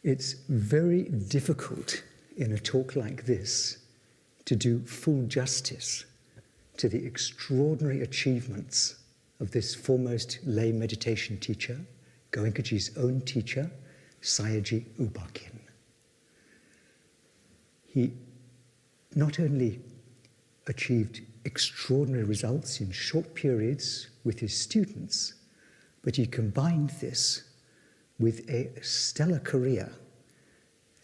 It's very difficult in a talk like this to do full justice to the extraordinary achievements of this foremost lay meditation teacher, Goenkaji's own teacher, Sayagyi U Ba Khin. He not only achieved extraordinary results in short periods with his students, but he combined this with a stellar career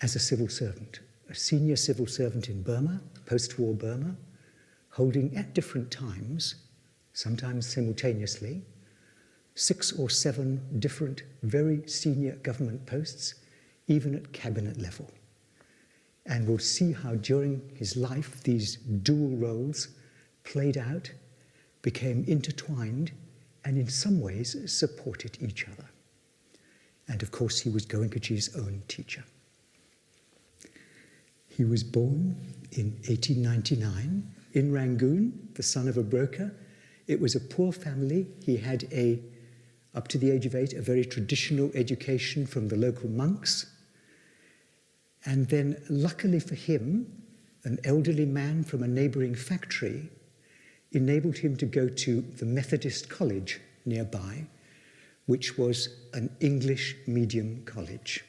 as a civil servant, a senior civil servant in Burma, post-war Burma, holding at different times, sometimes simultaneously, 6 or 7 different very senior government posts, even at cabinet level. And we'll see how during his life these dual roles played out, became intertwined, and in some ways supported each other. And of course, he was Goenkaji's own teacher. He was born in 1899 in Rangoon, the son of a broker. It was a poor family. He had up to the age of 8, a very traditional education from the local monks. And then, luckily for him, an elderly man from a neighboring factory enabled him to go to the Methodist college nearby, which was an English medium college.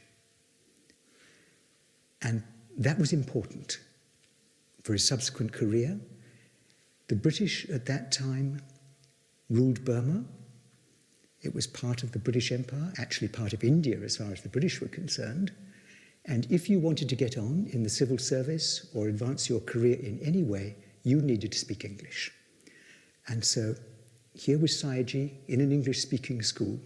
And that was important for his subsequent career. The British at that time ruled Burma. It was part of the British Empire, actually part of India as far as the British were concerned. And if you wanted to get on in the civil service or advance your career in any way, you needed to speak English. And so here was Sayagyi in an English-speaking school,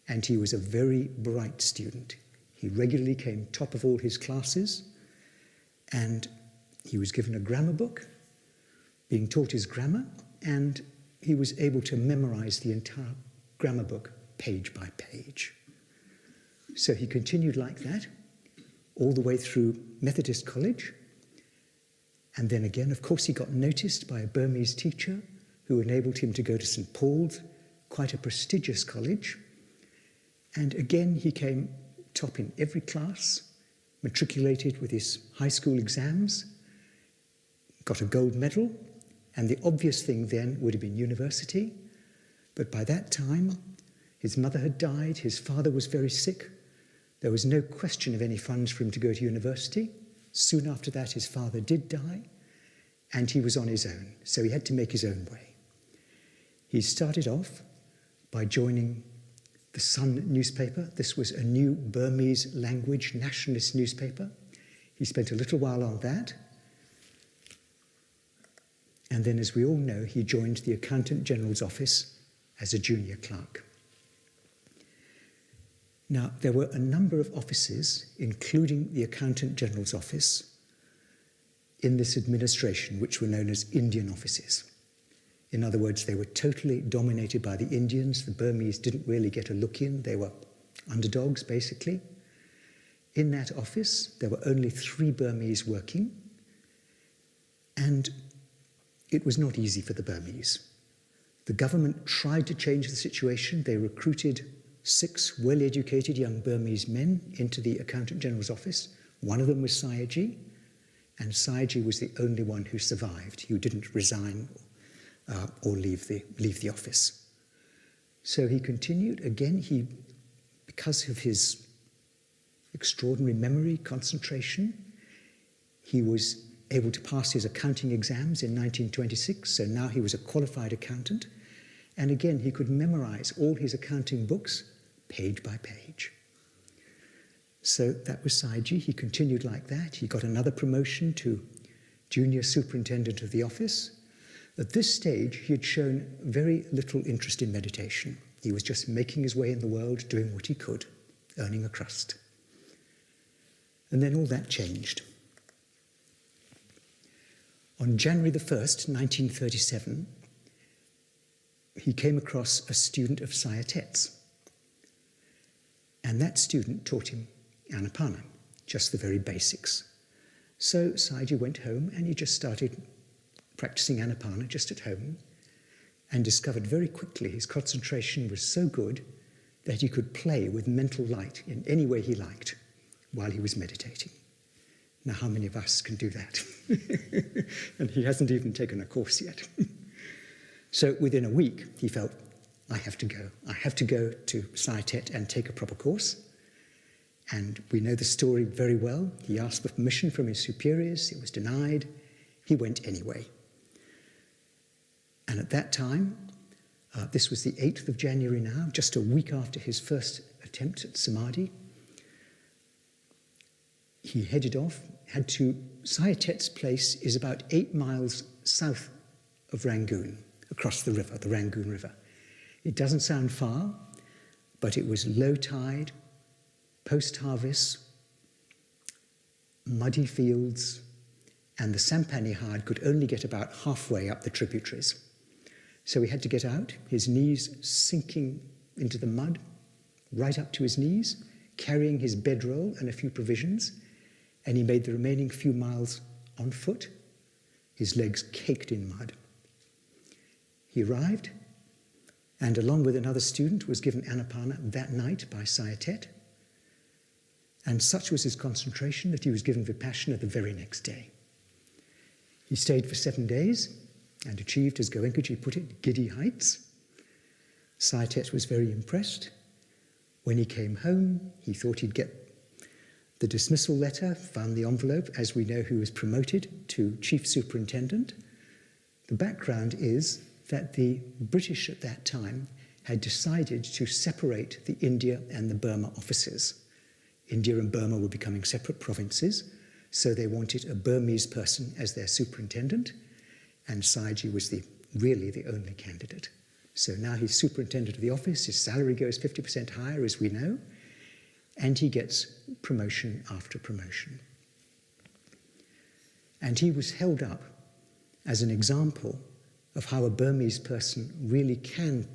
and he was a very bright student. He regularly came top of all his classes, and he was given a grammar book, being taught his grammar, and he was able to memorize the entire grammar book page by page. So he continued like that all the way through Methodist College. And then again, of course, he got noticed by a Burmese teacher who enabled him to go to St. Paul's, quite a prestigious college. And again, he came top in every class, matriculated with his high school exams, got a gold medal, and the obvious thing then would have been university. But by that time, his mother had died, his father was very sick. There was no question of any funds for him to go to university. Soon after that, his father did die, and he was on his own, so he had to make his own way. He started off by joining the Sun newspaper. This was a new Burmese language nationalist newspaper. He spent a little while on that. And then, as we all know, he joined the Accountant General's office as a junior clerk. Now, there were a number of offices, including the Accountant General's office, in this administration, which were known as Indian offices. In other words, they were totally dominated by the Indians. The Burmese didn't really get a look in. They were underdogs, basically. In that office, there were only 3 Burmese working, and it was not easy for the Burmese. The government tried to change the situation. They recruited 6 well-educated young Burmese men into the Accountant General's office. One of them was Sayagyi, and Sayagyi was the only one who survived, who didn't resign or leave the office. So he continued. Again, because of his extraordinary memory, concentration, he was able to pass his accounting exams in 1926, so now he was a qualified accountant. And again, he could memorize all his accounting books page by page. So that was Sayagyi. He continued like that. He got another promotion to junior superintendent of the office. At this stage, he had shown very little interest in meditation. He was just making his way in the world, doing what he could, earning a crust. And then all that changed. On January the 1st, 1937, he came across a student of Sayatet's. And that student taught him Anapana, just the very basics. So Sayagyi went home and he just started practicing Anapana just at home, and discovered very quickly his concentration was so good that he could play with mental light in any way he liked, while he was meditating. Now, how many of us can do that? And he hasn't even taken a course yet. So within a week, he felt, I have to go. I have to go to Sayagyi and take a proper course. And we know the story very well. He asked for permission from his superiors. It was denied. He went anyway. And at that time, this was the 8th of January now, just a week after his first attempt at Samadhi, he headed off, Sayagyi's place is about 8 miles south of Rangoon, across the river, the Rangoon River. It doesn't sound far, but it was low tide, post-harvest, muddy fields, and the Sampani herd could only get about halfway up the tributaries. So he had to get out, his knees sinking into the mud, right up to his knees, carrying his bedroll and a few provisions, and he made the remaining few miles on foot, his legs caked in mud. He arrived, and along with another student was given Anapana that night by Sayagyi, and such was his concentration that he was given Vipassana the very next day. He stayed for 7 days and achieved, as Goenkaji put it, giddy heights. Sayagyi was very impressed. When he came home, he thought he'd get the dismissal letter, found the envelope. As we know, he was promoted to chief superintendent. The background is that the British at that time had decided to separate the India and the Burma offices. India and Burma were becoming separate provinces, so they wanted a Burmese person as their superintendent, and Sayagyi was really the only candidate. So now he's superintendent of the office, his salary goes 50% higher, as we know, and he gets promotion after promotion. And he was held up as an example of how a Burmese person really can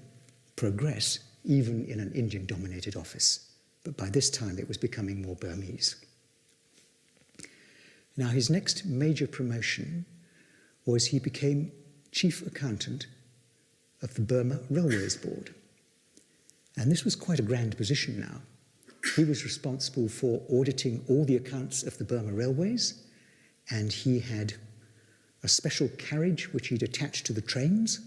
progress even in an Indian-dominated office. But by this time, it was becoming more Burmese. Now, his next major promotion was he became chief accountant of the Burma Railways Board. And this was quite a grand position now. He was responsible for auditing all the accounts of the Burma Railways, and he had a special carriage which he'd attached to the trains.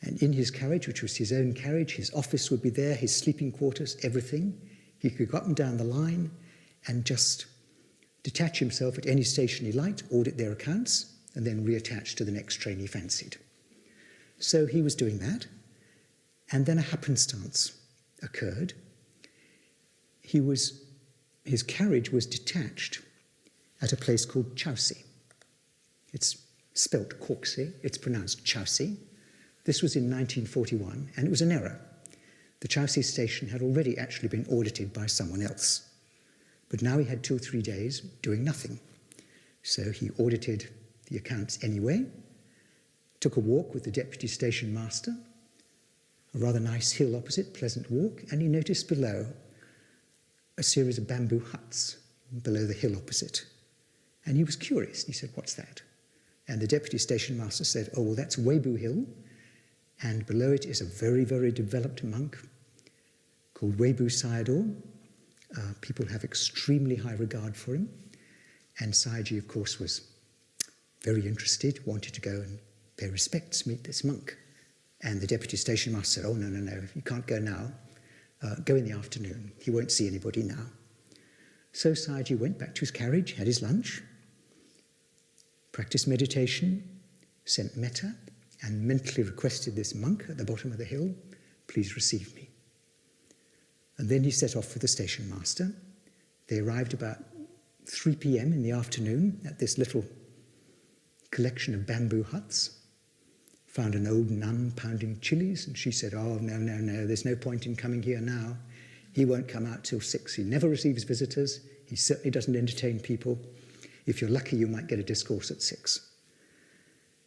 And in his carriage, which was his own carriage, his office would be there, his sleeping quarters, everything. He could go up and down the line and just detach himself at any station he liked, audit their accounts, and then reattach to the next train he fancied. So he was doing that, and then a happenstance occurred. His carriage was detached at a place called Chowsi. It's spelt Korksi, it's pronounced Chowsi. This was in 1941, and it was an error. The Chowsi station had already actually been audited by someone else. But now he had 2 or 3 days doing nothing. So he audited the accounts anyway, took a walk with the deputy station master, a rather nice hill opposite, pleasant walk, and he noticed below a series of bamboo huts below the hill opposite. And he was curious. He said, "What's that?" And the deputy station master said, "Oh, well, that's Webu Hill, and below it is a very, very developed monk called Webu Sayadaw. People have extremely high regard for him." And Sayagyi, of course, was very interested, wanted to go and pay respects, meet this monk. And the deputy station master said, "Oh, no, no, no, you can't go now. Go in the afternoon. He won't see anybody now." So Sayagyi went back to his carriage, had his lunch, practiced meditation, sent metta, and mentally requested this monk at the bottom of the hill, "Please receive me." And then he set off for the station master. They arrived about 3 p.m. in the afternoon at this little collection of bamboo huts, found an old nun pounding chilies, and she said, "Oh, no, no, no, there's no point in coming here now. He won't come out till 6. He never receives visitors. He certainly doesn't entertain people. If you're lucky, you might get a discourse at 6.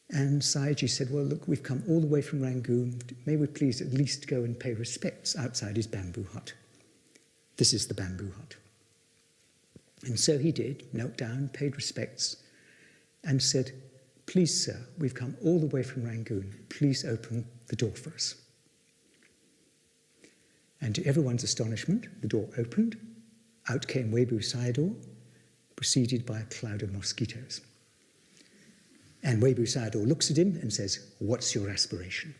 And Sayagyi said, "Well, look, we've come all the way from Rangoon. May we please at least go and pay respects outside his bamboo hut?" This is the bamboo hut. And so he did, knelt down, paid respects, and said, "Please, sir, we've come all the way from Rangoon. Please open the door for us." And to everyone's astonishment, the door opened. Out came Webu Sayadaw, preceded by a cloud of mosquitoes. And Webu Sayadaw looks at him and says, "What's your aspiration?"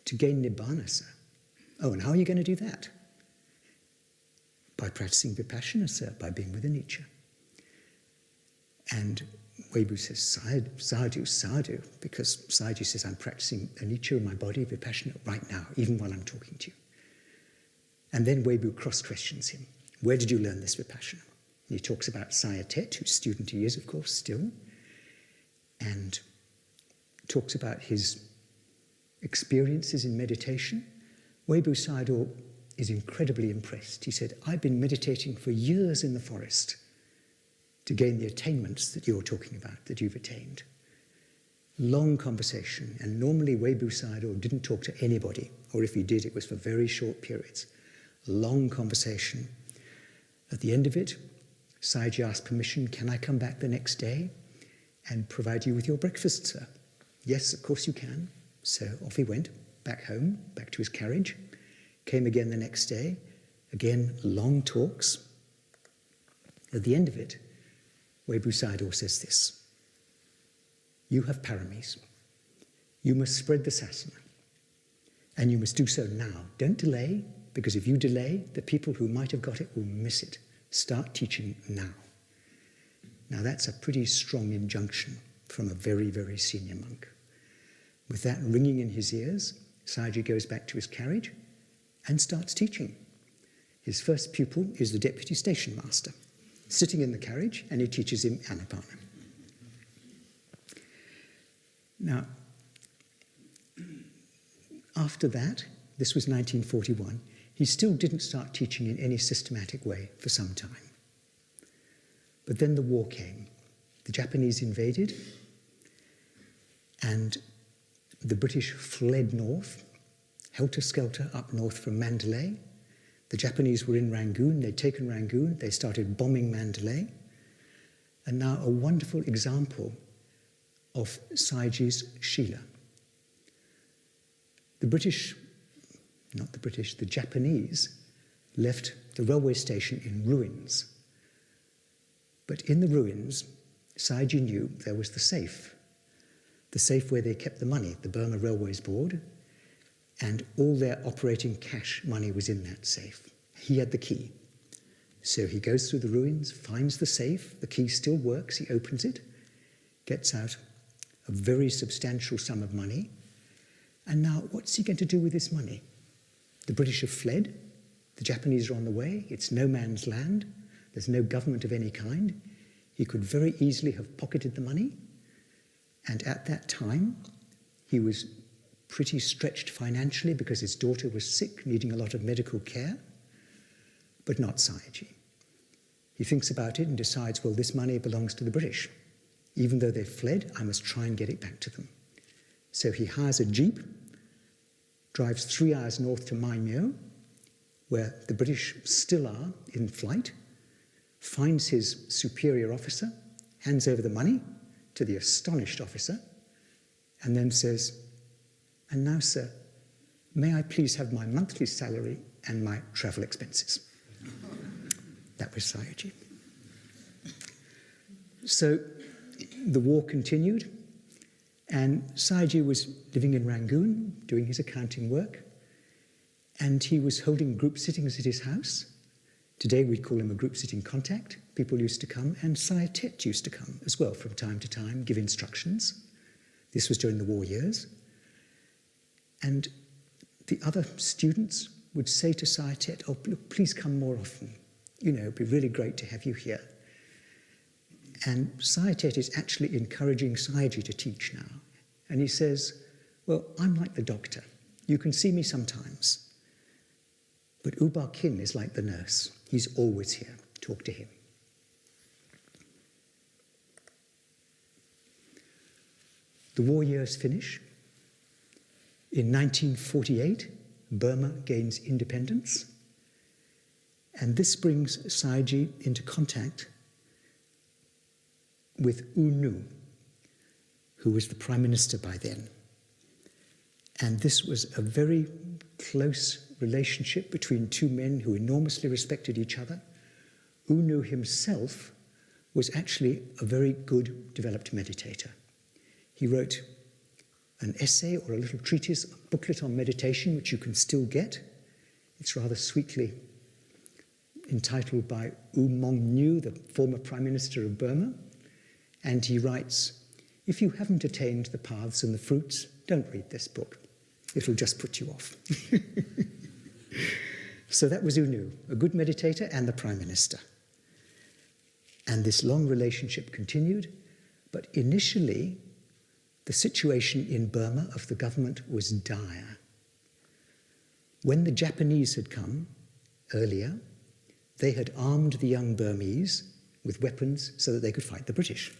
"To gain Nibbana, sir." "Oh, and how are you going to do that?" "By practicing Vipassana, sir, by being with anicca." And Webu says, "Sadhu, sadhu," because Sayagyi says, "I'm practicing anicca in my body, Vipassana, right now, even while I'm talking to you." And then Webu cross-questions him. "Where did you learn this Vipassana?" And he talks about Sayagyi, whose student he is, of course, still, and talks about his experiences in meditation. Webu Sayadaw is incredibly impressed. He said, "I've been meditating for years in the forest to gain the attainments that you're talking about, that you've attained." Long conversation, and normally Webu Sayadaw didn't talk to anybody, or if he did, it was for very short periods. Long conversation. At the end of it, Sayagyi asked permission, "Can I come back the next day and provide you with your breakfast, sir?" "Yes, of course you can." So off he went, back home, back to his carriage. Came again the next day. Again, long talks. At the end of it, Webu Sayadaw says this: "You have paramis. You must spread the sasana. And you must do so now. Don't delay, because if you delay, the people who might have got it will miss it. Start teaching now." Now that's a pretty strong injunction from a very, very senior monk. With that ringing in his ears, Sayagyi goes back to his carriage and starts teaching. His first pupil is the deputy station master, sitting in the carriage, and he teaches him Anapana. Now, after that, this was 1941, he still didn't start teaching in any systematic way for some time. But then the war came. The Japanese invaded, and the British fled north, helter-skelter up north from Mandalay. The Japanese were in Rangoon. They'd taken Rangoon. They started bombing Mandalay. And now a wonderful example of Sayagyi's Shila. The Japanese left the railway station in ruins. But in the ruins, Sayagyi knew there was the safe where they kept the money, the Burma Railways Board, and all their operating cash money was in that safe. He had the key. So he goes through the ruins, finds the safe, the key still works, he opens it, gets out a very substantial sum of money, and now what's he going to do with this money? The British have fled, the Japanese are on the way, it's no man's land, there's no government of any kind. He could very easily have pocketed the money, and at that time he was pretty stretched financially because his daughter was sick, needing a lot of medical care, but not Sayagyi. He thinks about it and decides, well, this money belongs to the British. Even though they've fled, I must try and get it back to them. So he hires a jeep, drives 3 hours north to Maimyo, where the British still are in flight, finds his superior officer, hands over the money to the astonished officer, and then says, "And now, sir, may I please have my monthly salary and my travel expenses?" That was Sayagyi. So the war continued, and Sayagyi was living in Rangoon, doing his accounting work, and he was holding group sittings at his house. Today we'd call him a group sitting contact. People used to come, and Sayagyi used to come as well from time to time, give instructions. This was during the war years. And the other students would say to Sayagyi, "Oh, look, please come more often. You know, it'd be really great to have you here." And Sayagyi is actually encouraging Sayagyi to teach now. And he says, "Well, I'm like the doctor. You can see me sometimes. But U Ba Khin is like the nurse. He's always here. Talk to him." The war years finish. In 1948, Burma gains independence. And this brings Sayagyi into contact with U Nu, who was the prime minister by then. And this was a very close relationship between two men who enormously respected each other. U Nu himself was actually a very good developed meditator. He wrote an essay or a little treatise, a booklet on meditation, which you can still get. It's rather sweetly entitled by U Mong Nu, the former Prime Minister of Burma. And he writes, if you haven't attained the paths and the fruits, don't read this book. It'll just put you off. So that was U Nu, a good meditator and the Prime Minister. And this long relationship continued, but initially the situation in Burma of the government was dire. When the Japanese had come earlier, they had armed the young Burmese with weapons so that they could fight the British.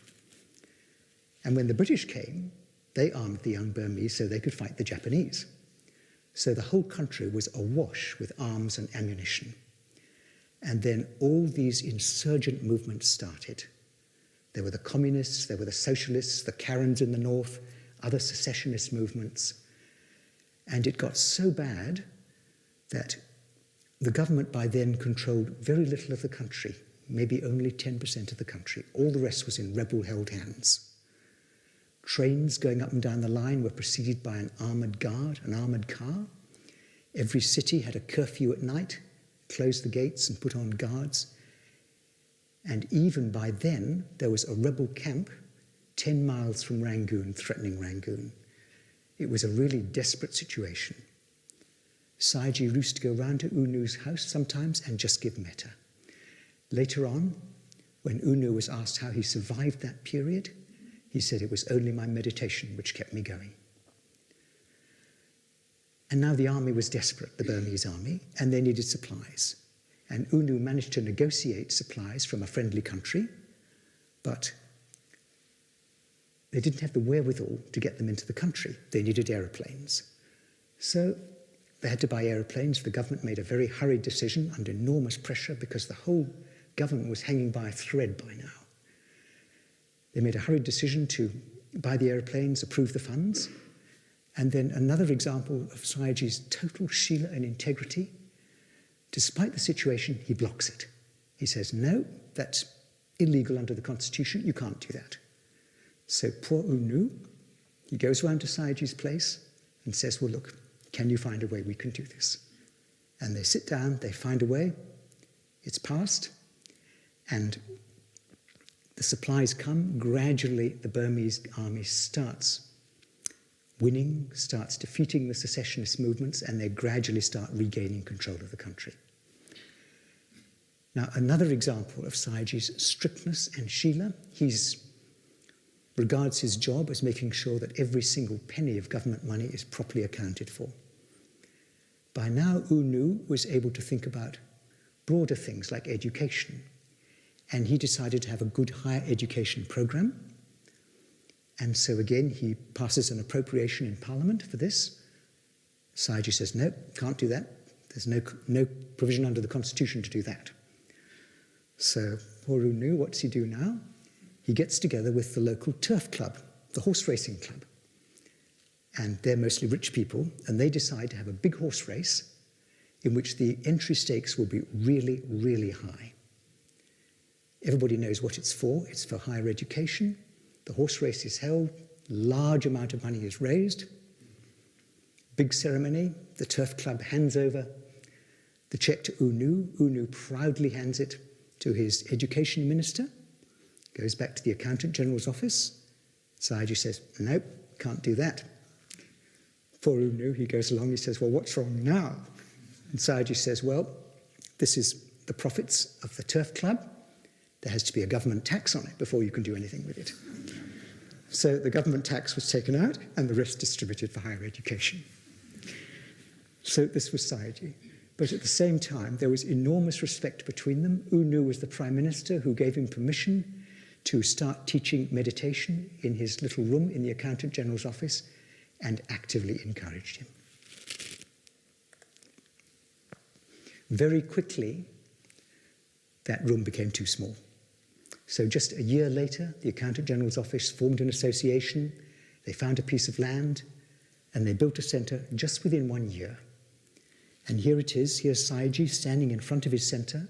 And when the British came, they armed the young Burmese so they could fight the Japanese. So the whole country was awash with arms and ammunition. And then all these insurgent movements started. There were the communists, there were the socialists, the Karens in the north, other secessionist movements. And it got so bad that the government by then controlled very little of the country, maybe only 10% of the country. All the rest was in rebel-held hands. Trains going up and down the line were preceded by an armored guard, an armored car. Every city had a curfew at night, closed the gates and put on guards. And even by then, there was a rebel camp 10 miles from Rangoon, threatening Rangoon. It was a really desperate situation. Sayagyi used to go round to U Nu's house sometimes and just give metta. Later on, when U Nu was asked how he survived that period, he said, it was only my meditation which kept me going. And now the army was desperate, the Burmese army, and they needed supplies. And U Nu managed to negotiate supplies from a friendly country, but they didn't have the wherewithal to get them into the country. They needed aeroplanes. So they had to buy aeroplanes. The government made a very hurried decision under enormous pressure because the whole government was hanging by a thread by now. They made a hurried decision to buy the aeroplanes, approve the funds. And then another example of Sayagyi's total Shila and integrity. Despite the situation, he blocks it. He says, no, that's illegal under the Constitution. You can't do that. So poor U Nu, he goes round to Sayagyi's place and says, well, look, can you find a way we can do this? And they sit down, they find a way. It's passed. And the supplies come. Gradually, the Burmese army starts winning, starts defeating the secessionist movements, and they gradually start regaining control of the country. Now, another example of Sayagyi's strictness and Shila, he regards his job as making sure that every single penny of government money is properly accounted for. By now, U Nu was able to think about broader things like education, and he decided to have a good higher education program. And so again, he passes an appropriation in Parliament for this. Sayagyi says, no, can't do that. There's no provision under the Constitution to do that. So poor U Nu, what's he do now? He gets together with the local turf club, the horse racing club. And they're mostly rich people, and they decide to have a big horse race in which the entry stakes will be really, really high. Everybody knows what it's for. It's for higher education. The horse race is held, large amount of money is raised, big ceremony, the turf club hands over the check to U Nu. U Nu proudly hands it to his education minister, goes back to the accountant general's office. Sayagyi says, nope, can't do that. Poor U Nu, he goes along, he says, well, what's wrong now? And Sayagyi says, well, this is the profits of the turf club. There has to be a government tax on it before you can do anything with it. So the government tax was taken out and the rest distributed for higher education. So this was Sayagyi. But at the same time, there was enormous respect between them. U Nu was the prime minister who gave him permission to start teaching meditation in his little room in the accountant general's office and actively encouraged him. Very quickly, that room became too small. So just a year later, the accountant general's office formed an association. They found a piece of land and they built a center just within 1 year. And here it is, here's Sayagyi standing in front of his center,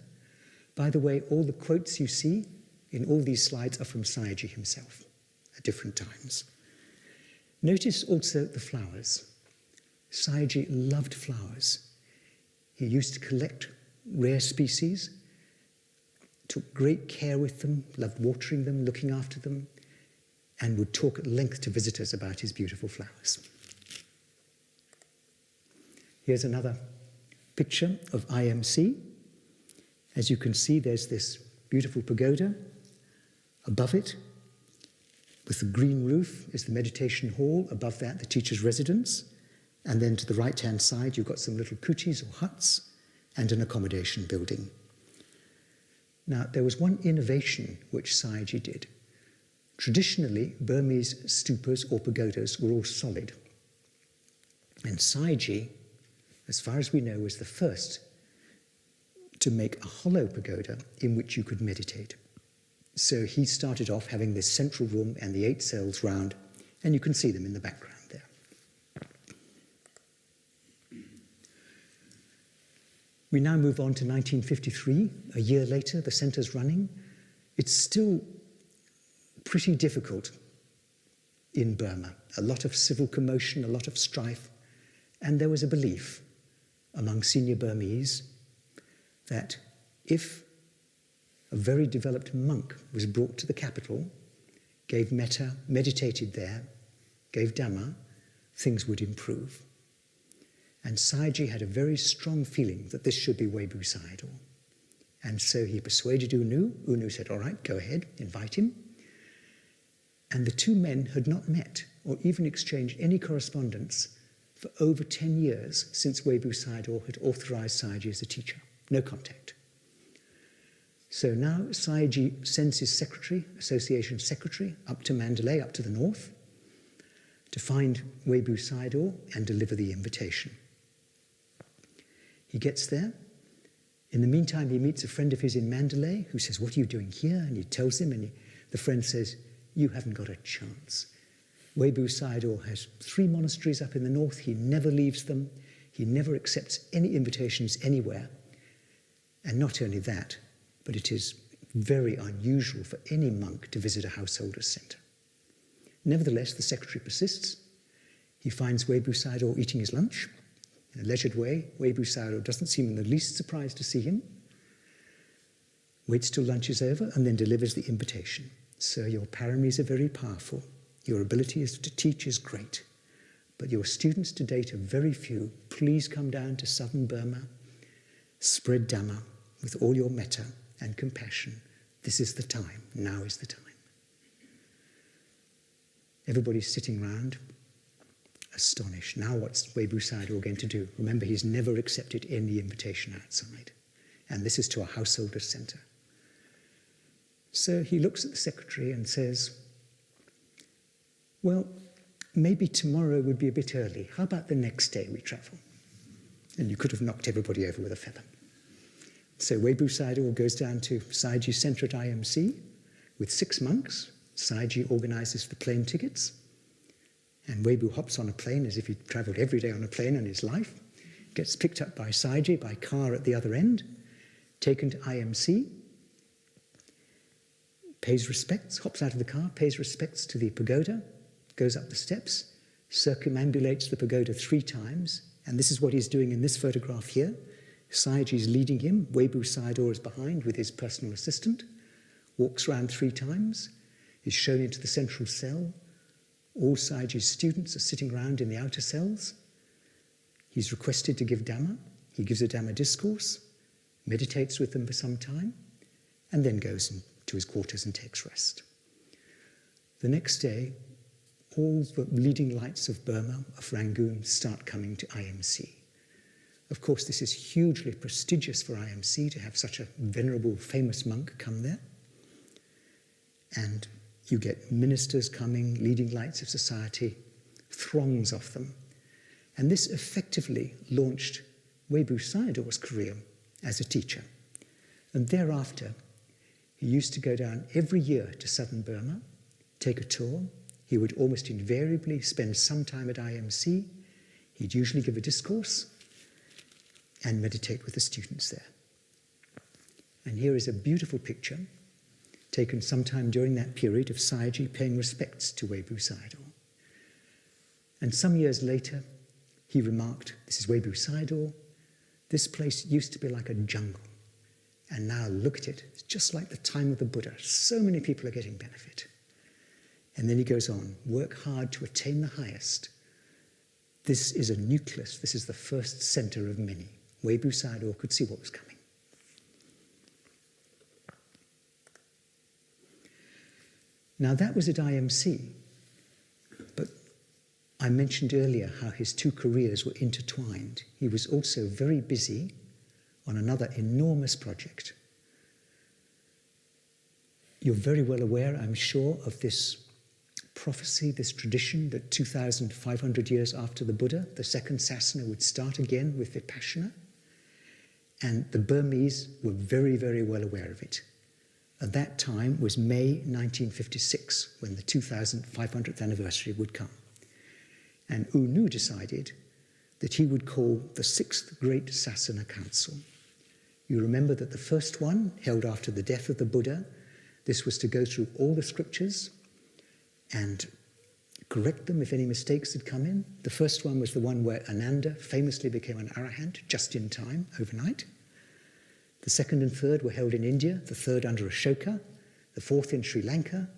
By the way, all the quotes you see in all these slides are from Sayagyi himself at different times. Notice also the flowers. Sayagyi loved flowers. He used to collect rare species, took great care with them, loved watering them, looking after them, and would talk at length to visitors about his beautiful flowers. Here's another picture of IMC. As you can see, there's this beautiful pagoda. Above it, with the green roof, is the meditation hall. Above that, the teacher's residence. And then to the right-hand side, you've got some little kutis or huts and an accommodation building. Now, there was one innovation which Sayagyi did. Traditionally, Burmese stupas or pagodas were all solid. And Sayagyi, as far as we know, was the first to make a hollow pagoda in which you could meditate. So he started off having this central room and the 8 cells round, and you can see them in the background there. We now move on to 1953. A year later, the centre's running. It's still pretty difficult in Burma. A lot of civil commotion, a lot of strife, and there was a belief among senior Burmese that if a very developed monk was brought to the capital, gave metta, meditated there, gave Dhamma, things would improve. And Sayagyi had a very strong feeling that this should be Webu Sayadaw. And so he persuaded U Nu. U Nu said, all right, go ahead, invite him. And the two men had not met or even exchanged any correspondence for over 10 years since Webu Sayadaw had authorized Sayagyi as a teacher. No contact. So now Sayagyi sends his secretary, association secretary, up to Mandalay, up to the north, to find Webu Sayadaw and deliver the invitation. He gets there. In the meantime, he meets a friend of his in Mandalay who says, what are you doing here? And he tells him, and the friend says, you haven't got a chance. Webu Sayadaw has 3 monasteries up in the north. He never leaves them. He never accepts any invitations anywhere. And not only that, but it is very unusual for any monk to visit a householder's centre. Nevertheless, the secretary persists. He finds Webu Sayadaw eating his lunch in a leisured way. Webu Sayadaw doesn't seem in the least surprised to see him, waits till lunch is over, and then delivers the invitation. Sir, your paramis are very powerful. Your ability to teach is great, but your students to date are very few. Please come down to southern Burma, spread Dhamma with all your metta and compassion. This is the time. Now is the time. Everybody's sitting round, astonished. Now what's Webu Sayadaw going to do? Remember, he's never accepted any invitation outside. And this is to a householder's centre. So he looks at the secretary and says, well, maybe tomorrow would be a bit early. How about the next day we travel? And you could have knocked everybody over with a feather. So Webu Sayadaw goes down to Sayagyi Centre at IMC with 6 monks. Sayagyi organizes the plane tickets. And Webu hops on a plane as if he'd traveled every day on a plane in his life, gets picked up by Sayagyi by car at the other end, taken to IMC, pays respects, hops out of the car, pays respects to the pagoda, goes up the steps, circumambulates the pagoda 3 times, and this is what he's doing in this photograph here. Sayagyi's leading him, Webu Sayadaw is behind with his personal assistant, walks around 3 times, is shown into the central cell. All Sayagyi's students are sitting around in the outer cells. He's requested to give Dhamma. He gives a Dhamma discourse, meditates with them for some time, and then goes to his quarters and takes rest. The next day, all the leading lights of Burma, of Rangoon, start coming to IMC. Of course, this is hugely prestigious for IMC to have such a venerable, famous monk come there. And you get ministers coming, leading lights of society, throngs of them. And this effectively launched Webu Sayadaw's career as a teacher. And thereafter, he used to go down every year to southern Burma, take a tour. He would almost invariably spend some time at IMC. He'd usually give a discourse and meditate with the students there. And here is a beautiful picture taken sometime during that period of Sayagyi paying respects to Webu Sayadaw. And some years later, he remarked, this is Webu Sayadaw, this place used to be like a jungle. And now look at it, it's just like the time of the Buddha. So many people are getting benefit. And then he goes on, work hard to attain the highest. This is a nucleus, this is the first center of many. Webu Sayadaw could see what was coming. Now that was at IMC, but I mentioned earlier how his two careers were intertwined. He was also very busy on another enormous project. You're very well aware, I'm sure, of this prophecy, this tradition that 2,500 years after the Buddha, the second sasana would start again with Vipassana. And the Burmese were very, very well aware of it. At that time was May 1956, when the 2,500th anniversary would come. And U Nu decided that he would call the Sixth Great Sasana Council. You remember that the first one, held after the death of the Buddha, this was to go through all the scriptures and correct them if any mistakes had come in. The first one was the one where Ananda famously became an arahant just in time, overnight. The second and third were held in India, the third under Ashoka, the fourth in Sri Lanka,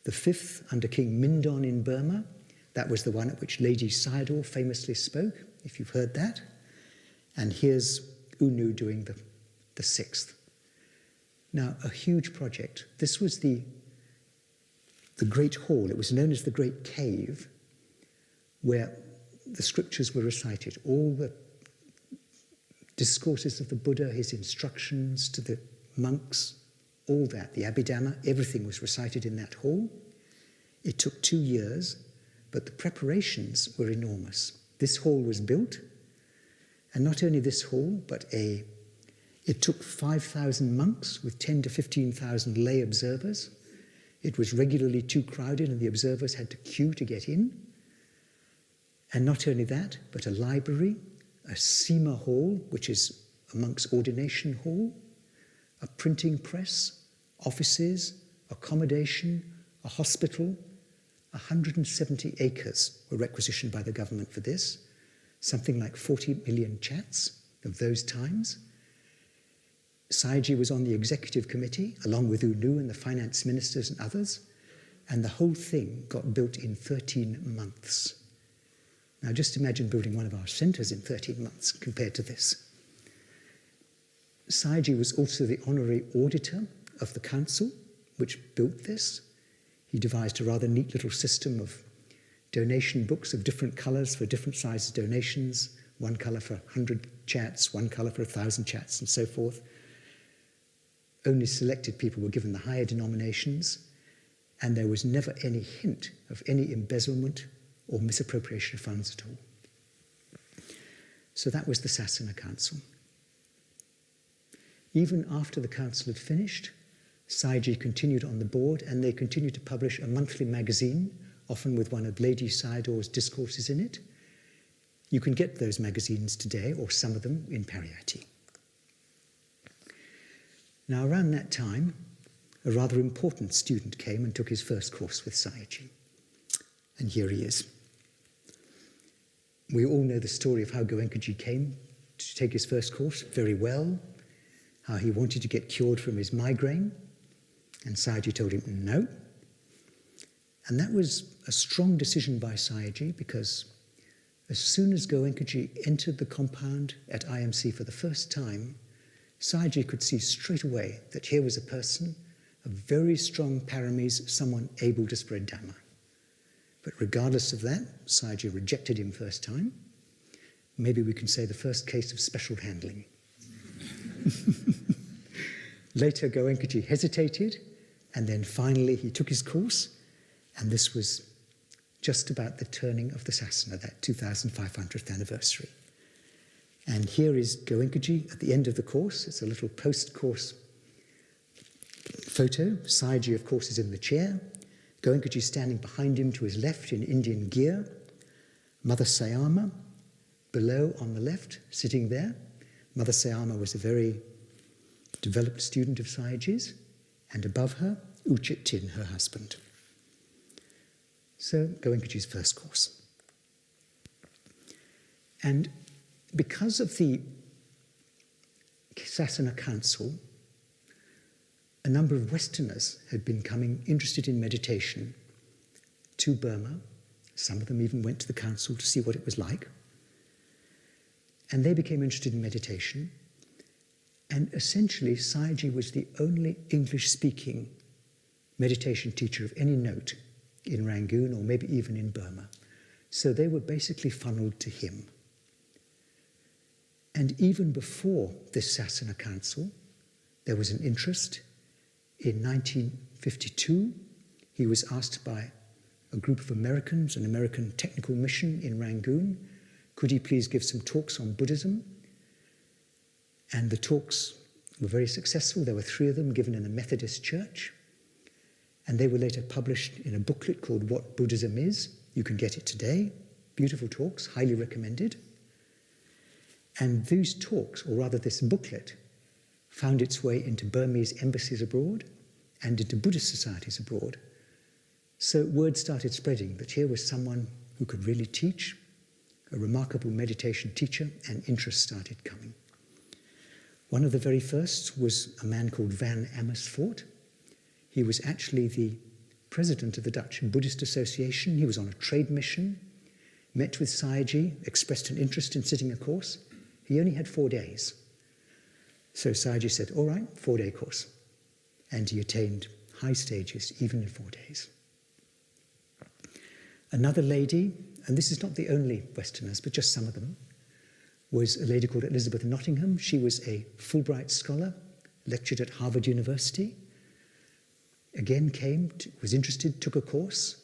the fifth under King Mindon in Burma. That was the one at which Lady Sayadaw famously spoke, if you've heard that. And here's U Nu doing the sixth. Now, a huge project. This was the Great Hall. It was known as the Great Cave, where the scriptures were recited. All the discourses of the Buddha, his instructions to the monks, all that, the Abhidhamma, everything was recited in that hall. It took 2 years, but the preparations were enormous. This hall was built, and not only this hall, but it took 5,000 monks with 10 to 15,000 lay observers. It was regularly too crowded, and the observers had to queue to get in. And not only that, but a library, a Sima hall, which is a monk's ordination hall, a printing press, offices, accommodation, a hospital. 170 acres were requisitioned by the government for this, something like 40 million chats of those times. Sayagyi was on the executive committee, along with U Nu and the finance ministers and others, and the whole thing got built in 13 months. Now just imagine building one of our centers in 13 months compared to this. Sayagyi was also the honorary auditor of the council, which built this. He devised a rather neat little system of donation books of different colors for different sizes donations, one color for 100 chats, one color for 1,000 chats, and so forth. Only selected people were given the higher denominations, and there was never any hint of any embezzlement or misappropriation of funds at all. So that was the Sasana Council. Even after the council had finished, Sayagyi continued on the board, and they continued to publish a monthly magazine, often with one of Lady Sayadaw's discourses in it. You can get those magazines today, or some of them, in Pariyatti. Now, around that time, a rather important student came and took his first course with Sayagyi. And here he is. We all know the story of how Goenkaji came to take his first course very well, how he wanted to get cured from his migraine, and Sayagyi told him no. And that was a strong decision by Sayagyi, because as soon as Goenkaji entered the compound at IMC for the first time, Sayagyi could see straight away that here was a person of very strong paramis, someone able to spread Dhamma. But regardless of that, Sayagyi rejected him first time. Maybe we can say the first case of special handling. Later, Goenkaji hesitated, and then finally he took his course, and this was just about the turning of the Sasana, that 2,500th anniversary. And here is Goenkaji at the end of the course. It's a little post-course photo. Sayagyi, of course, is in the chair. Goenkaji standing behind him to his left in Indian gear. Mother Sayama below on the left, sitting there. Mother Sayama was a very developed student of Sayagyi's, and above her, Uchit Tin, her husband. So, Goenkaji's first course. And because of the Sasana Council, a number of Westerners had been coming interested in meditation to Burma. Some of them even went to the council to see what it was like. And they became interested in meditation. And essentially, Sayagyi was the only English-speaking meditation teacher of any note in Rangoon, or maybe even in Burma. So they were basically funneled to him. And even before this Sasana Council, there was an interest. In 1952, he was asked by a group of Americans, an American technical mission in Rangoon, could he please give some talks on Buddhism? And the talks were very successful. There were 3 of them given in a Methodist church. And they were later published in a booklet called What Buddhism Is. You can get it today. Beautiful talks, highly recommended. And these talks, or rather this booklet, found its way into Burmese embassies abroad and into Buddhist societies abroad. So word started spreading that here was someone who could really teach, a remarkable meditation teacher, and interest started coming. One of the very first was a man called Van Amersfoort. He was actually the president of the Dutch Buddhist Association. He was on a trade mission, met with Sayagyi, expressed an interest in sitting a course. He only had 4 days. So Sayagyi said, all right, 4-day course. And he attained high stages, even in 4 days. Another lady, and this is not the only Westerners, but just some of them, was a lady called Elizabeth Nottingham. She was a Fulbright scholar, lectured at Harvard University. Again was interested, took a course,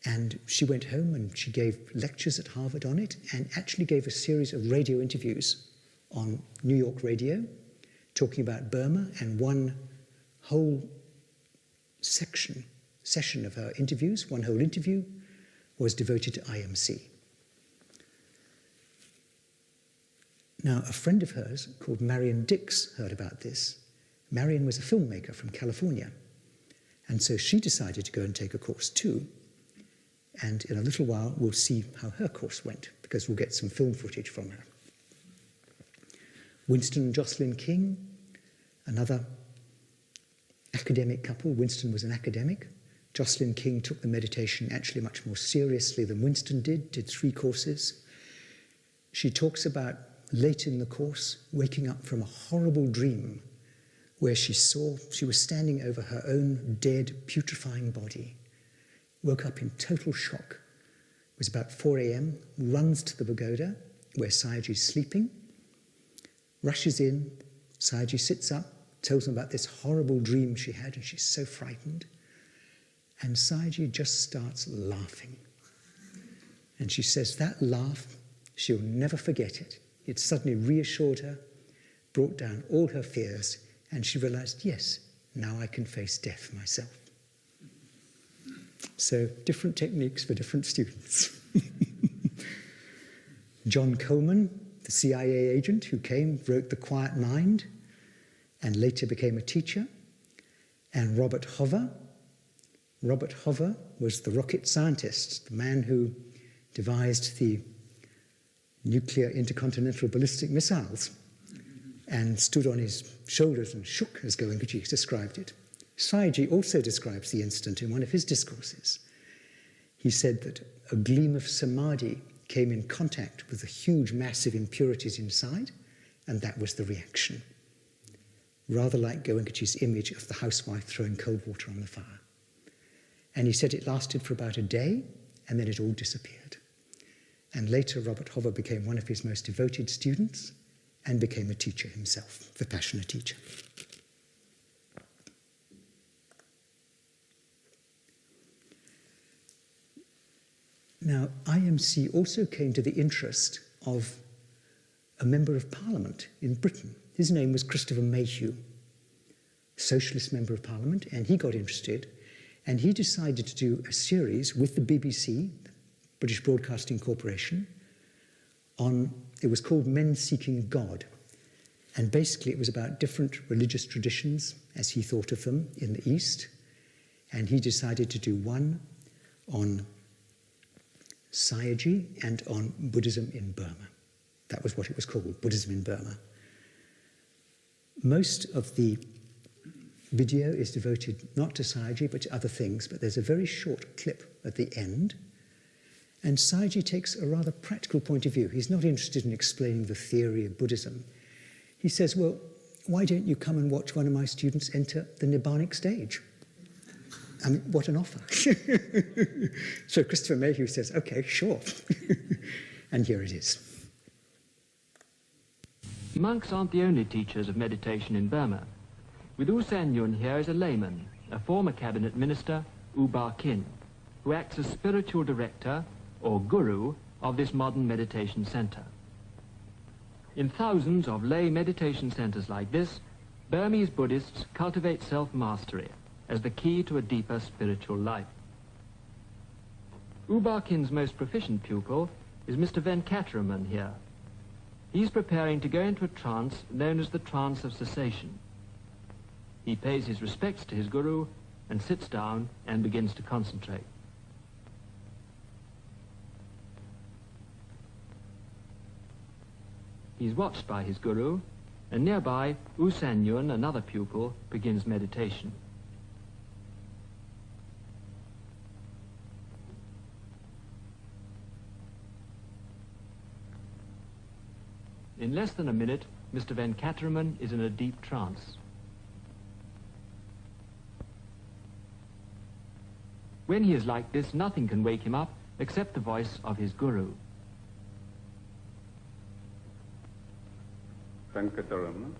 and she went home and she gave lectures at Harvard on it, and actually gave a series of radio interviews on New York radio, talking about Burma, and one whole session of her interviews, one whole interview, was devoted to IMC. Now, a friend of hers called Marion Dix heard about this. Marion was a filmmaker from California, and so she decided to go and take a course too. And in a little while, we'll see how her course went, because we'll get some film footage from her. Winston and Jocelyn King, another academic couple. Winston was an academic. Jocelyn King took the meditation actually much more seriously than Winston did 3 courses. She talks about, late in the course, waking up from a horrible dream where she was standing over her own dead, putrefying body. Woke up in total shock. It was about 4 a.m., runs to the pagoda where Sayagyi's sleeping, rushes in. Sayagyi sits up, tells him about this horrible dream she had, and she's so frightened. And Sayagyi just starts laughing. And she says that laugh, she'll never forget it. It suddenly reassured her, brought down all her fears, and she realized, yes, now I can face death myself. So, different techniques for different students. John Coleman, the CIA agent who came, wrote The Quiet Mind, and later became a teacher. And Robert Hoover. Robert Hoover was the rocket scientist, the man who devised the nuclear intercontinental ballistic missiles, and stood on his shoulders and shook, as Goenkaji described it. Sayagyi also describes the incident in one of his discourses. He said that a gleam of samadhi came in contact with the huge massive impurities inside, and that was the reaction. Rather like Goenkaji's image of the housewife throwing cold water on the fire. And he said it lasted for about a day, and then it all disappeared. And later, Robert Hoover became one of his most devoted students and became a teacher himself, Vipassana teacher. Now, IMC also came to the interest of a member of parliament in Britain. His name was Christopher Mayhew, socialist member of parliament, and he got interested, and he decided to do a series with the BBC, British Broadcasting Corporation, on, it was called Men Seeking God. And basically it was about different religious traditions as he thought of them in the East. And he decided to do one on Sayagyi and on Buddhism in Burma. That was what it was called, Buddhism in Burma. Most of the video is devoted not to Sayagyi but to other things, but there's a very short clip at the end. And Sayagyi takes a rather practical point of view. He's not interested in explaining the theory of Buddhism. He says, well, why don't you come and watch one of my students enter the Nibbanic stage? I mean, what an offer. So Christopher Mayhew says, okay, sure. And here it is. Monks aren't the only teachers of meditation in Burma. With U San Yun here is a layman, a former cabinet minister, U Ba Khin, who acts as spiritual director, or guru, of this modern meditation center. In thousands of lay meditation centers like this, Burmese Buddhists cultivate self-mastery as the key to a deeper spiritual life. U Ba Khin's most proficient pupil is Mr. Venkataraman here. He's preparing to go into a trance known as the trance of cessation. He pays his respects to his guru and sits down and begins to concentrate. He's watched by his guru, and nearby, U San Yun, another pupil, begins meditation. In less than a minute, Mr. Venkataraman is in a deep trance. When he is like this, nothing can wake him up except the voice of his guru. Venkataraman.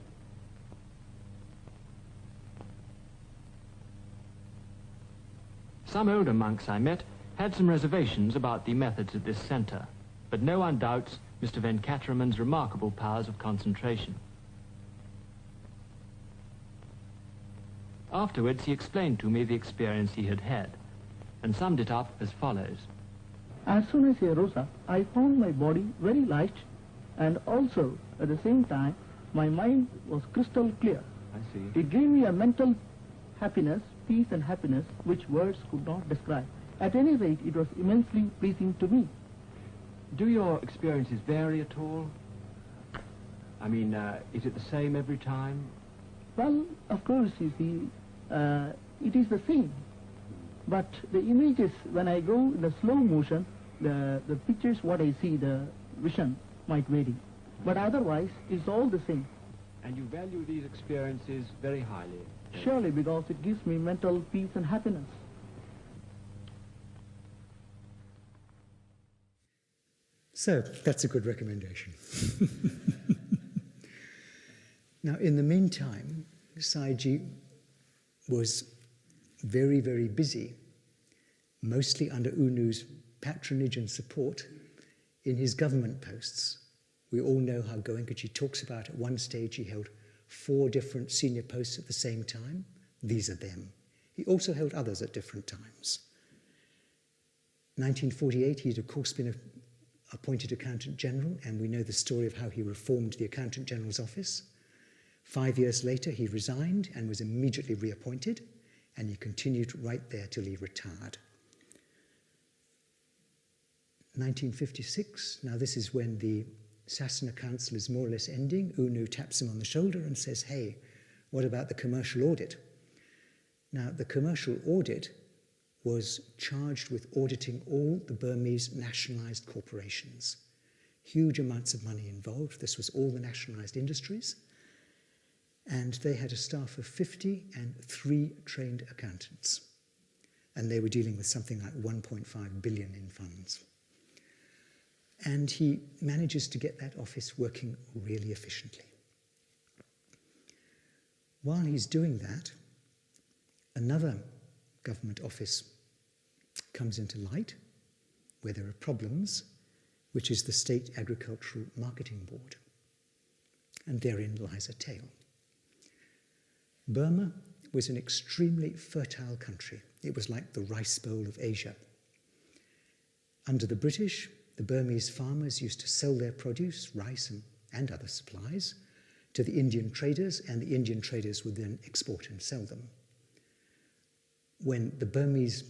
Some older monks I met had some reservations about the methods of this center, but no one doubts Mr. Venkataraman's remarkable powers of concentration. Afterwards, he explained to me the experience he had had, and summed it up as follows. As soon as I rose up, I found my body very light, and also, at the same time, my mind was crystal clear. I see. It gave me a mental happiness, peace and happiness, which words could not describe. At any rate, it was immensely pleasing to me. Do your experiences vary at all? I mean, is it the same every time? Well, of course, you see, it is the same. But the images, when I go in the slow motion, the pictures, what I see, the vision might vary. But otherwise, it's all the same. And you value these experiences very highly? Surely, because it gives me mental peace and happiness. So that's a good recommendation. Now, in the meantime, Sayagyi was very, very busy, mostly under U Nu's patronage and support, in his government posts. We all know how Goenkaji talks about at one stage he held 4 different senior posts at the same time. These are them. He also held others at different times. 1948, he'd of course been appointed Accountant General, and we know the story of how he reformed the Accountant General's office. 5 years later, he resigned and was immediately reappointed, and he continued right there till he retired. 1956, now this is when the Sasana Council is more or less ending. U Nu taps him on the shoulder and says, hey, what about the commercial audit? Now, the commercial audit was charged with auditing all the Burmese nationalized corporations. Huge amounts of money involved. This was all the nationalized industries. And they had a staff of 50 and 3 trained accountants. And they were dealing with something like 1.5 billion in funds. And he manages to get that office working really efficiently. While he's doing that, another government office comes into light where there are problems, which is the State Agricultural Marketing Board. And therein lies a tale. Burma was an extremely fertile country. It was like the Rice Bowl of Asia. Under the British, the Burmese farmers used to sell their produce, rice and other supplies, to the Indian traders, and the Indian traders would then export and sell them. When the Burmese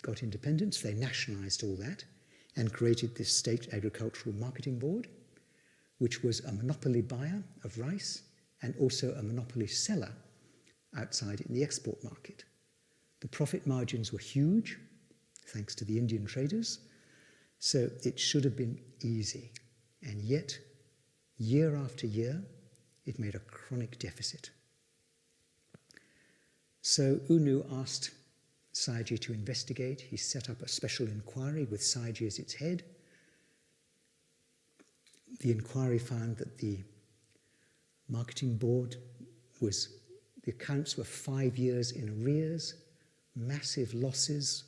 got independence, they nationalized all that and created this state agricultural marketing board, which was a monopoly buyer of rice and also a monopoly seller outside in the export market. The profit margins were huge, thanks to the Indian traders, so it should have been easy. And yet, year after year, it made a chronic deficit. So U Nu asked Sayagyi to investigate. He set up a special inquiry with Sayagyi as its head. The inquiry found that the marketing board the accounts were 5 years in arrears, massive losses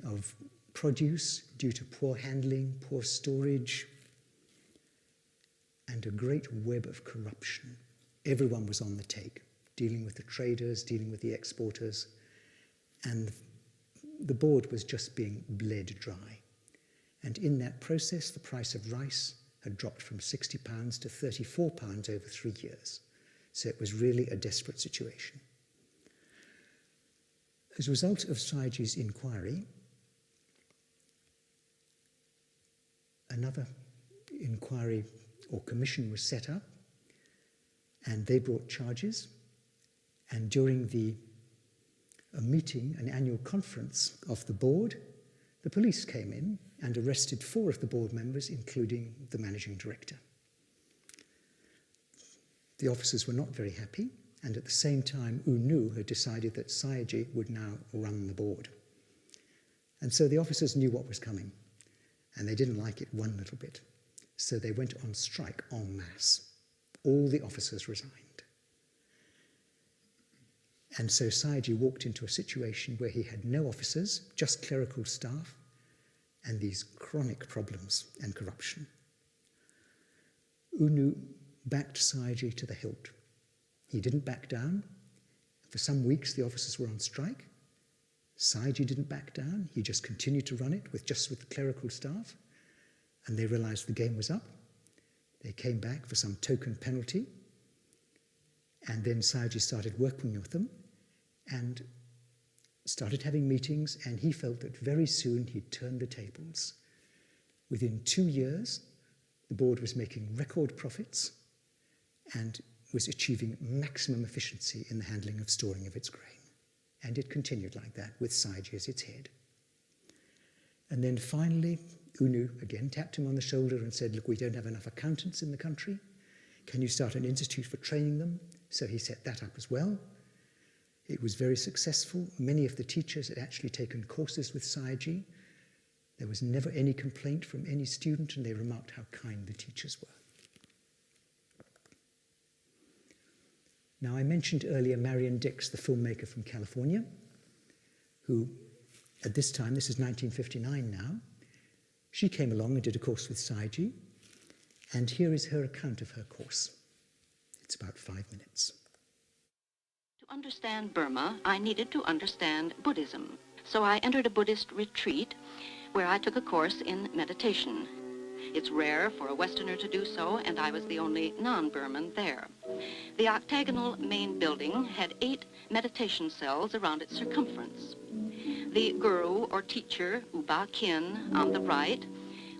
of produce due to poor handling, poor storage, and a great web of corruption. Everyone was on the take, dealing with the traders, dealing with the exporters, and the board was just being bled dry. And in that process, the price of rice had dropped from £60 to £34 over 3 years. So it was really a desperate situation. As a result of Sayagyi's inquiry, another inquiry or commission was set up, and they brought charges. And during a meeting, an annual conference of the board, the police came in and arrested 4 of the board members, including the managing director. The officers were not very happy, and at the same time, U Nu had decided that Sayagyi would now run the board. And so the officers knew what was coming, and they didn't like it one little bit. So they went on strike en masse. All the officers resigned. And so Sayagyi walked into a situation where he had no officers, just clerical staff, and these chronic problems and corruption. U Nu backed Sayagyi to the hilt. He didn't back down. For some weeks, the officers were on strike. Sayagyi didn't back down. He just continued to run it with the clerical staff. And they realized the game was up. They came back for some token penalty. And then Sayagyi started working with them and started having meetings, and he felt that very soon he'd turn the tables. Within 2 years, the board was making record profits and was achieving maximum efficiency in the handling of storing of its grain. And it continued like that with Sayagyi as its head. And then finally, U Nu again tapped him on the shoulder and said, look, we don't have enough accountants in the country. Can you start an institute for training them? So he set that up as well. It was very successful. Many of the teachers had actually taken courses with Sayagyi. There was never any complaint from any student, and they remarked how kind the teachers were. Now, I mentioned earlier Marion Dix, the filmmaker from California, who at this time, this is 1959 now, she came along and did a course with Sayagyi, and here is her account of her course. It's about 5 minutes. To understand Burma, I needed to understand Buddhism. So I entered a Buddhist retreat where I took a course in meditation. It's rare for a Westerner to do so, and I was the only non-Burman there. The octagonal main building had 8 meditation cells around its circumference. The guru or teacher, U Ba Khin, on the right,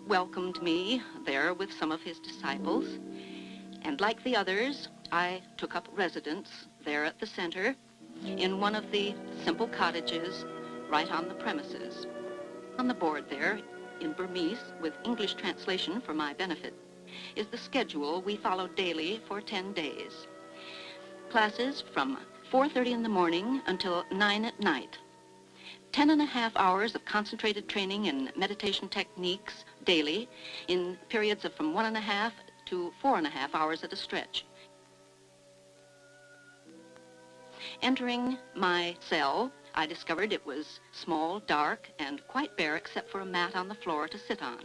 welcomed me there with some of his disciples. And like the others, I took up residence there at the center in one of the simple cottages right on the premises. On the board there, in Burmese, with English translation for my benefit, is the schedule we followed daily for 10 days. Classes from 4:30 in the morning until 9 at night. 10.5 hours of concentrated training in meditation techniques daily in periods of from 1.5 to 4.5 hours at a stretch. Entering my cell, I discovered it was small, dark, and quite bare except for a mat on the floor to sit on.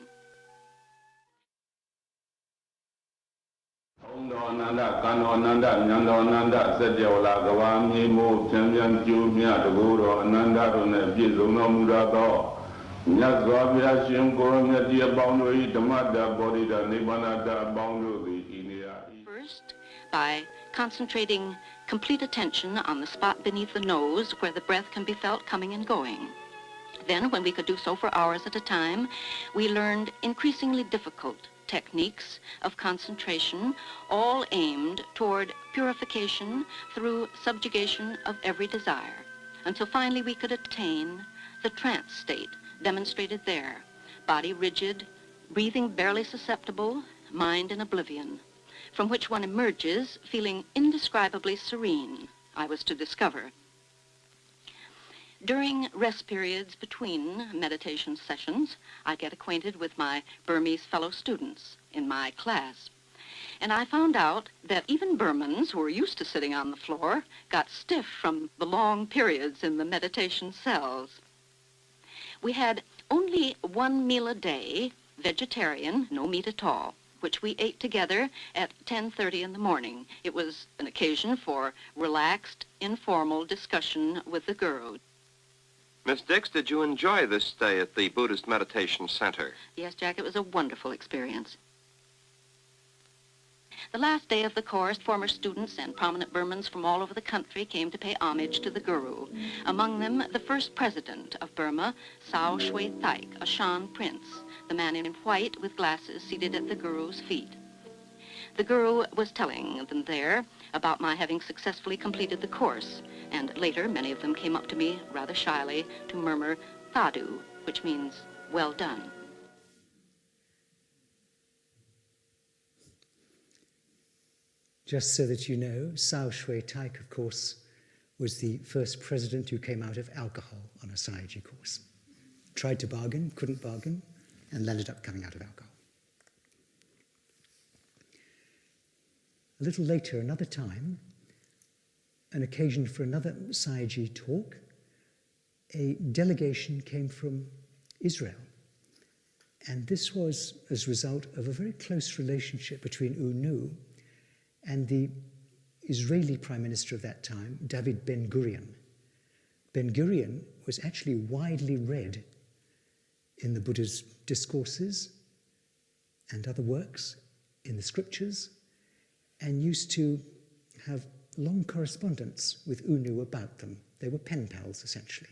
First, by concentrating complete attention on the spot beneath the nose where the breath can be felt coming and going. Then, when we could do so for hours at a time, we learned increasingly difficult techniques of concentration, all aimed toward purification through subjugation of every desire, until finally we could attain the trance state demonstrated there, body rigid, breathing barely susceptible, mind in oblivion, from which one emerges feeling indescribably serene, I was to discover. During rest periods between meditation sessions, I get acquainted with my Burmese fellow students in my class. And I found out that even Burmans who were used to sitting on the floor got stiff from the long periods in the meditation cells. We had only one meal a day, vegetarian, no meat at all, which we ate together at 10:30 in the morning. It was an occasion for relaxed, informal discussion with the guru. Miss Dix, did you enjoy this stay at the Buddhist Meditation Center? Yes, Jack, it was a wonderful experience. The last day of the course, former students and prominent Burmans from all over the country came to pay homage to the guru. Among them, the first president of Burma, Sao Shui Thaik, a Shan prince, the man in white with glasses seated at the guru's feet. The guru was telling them there about my having successfully completed the course, and later many of them came up to me rather shyly to murmur "Thadu," which means well done. Just so that you know, Sao Shui Thaik, of course, was the first president who came out of alcohol on a Sayagyi course. Tried to bargain, couldn't bargain, and ended up coming out of alcohol. A little later, another time, an occasion for another Sayagyi talk, a delegation came from Israel. And this was as a result of a very close relationship between U Nu and the Israeli Prime Minister of that time, David Ben-Gurion. Ben-Gurion was actually widely read in the Buddha's discourses and other works, in the scriptures, and used to have long correspondence with U Nu about them. They were pen pals, essentially.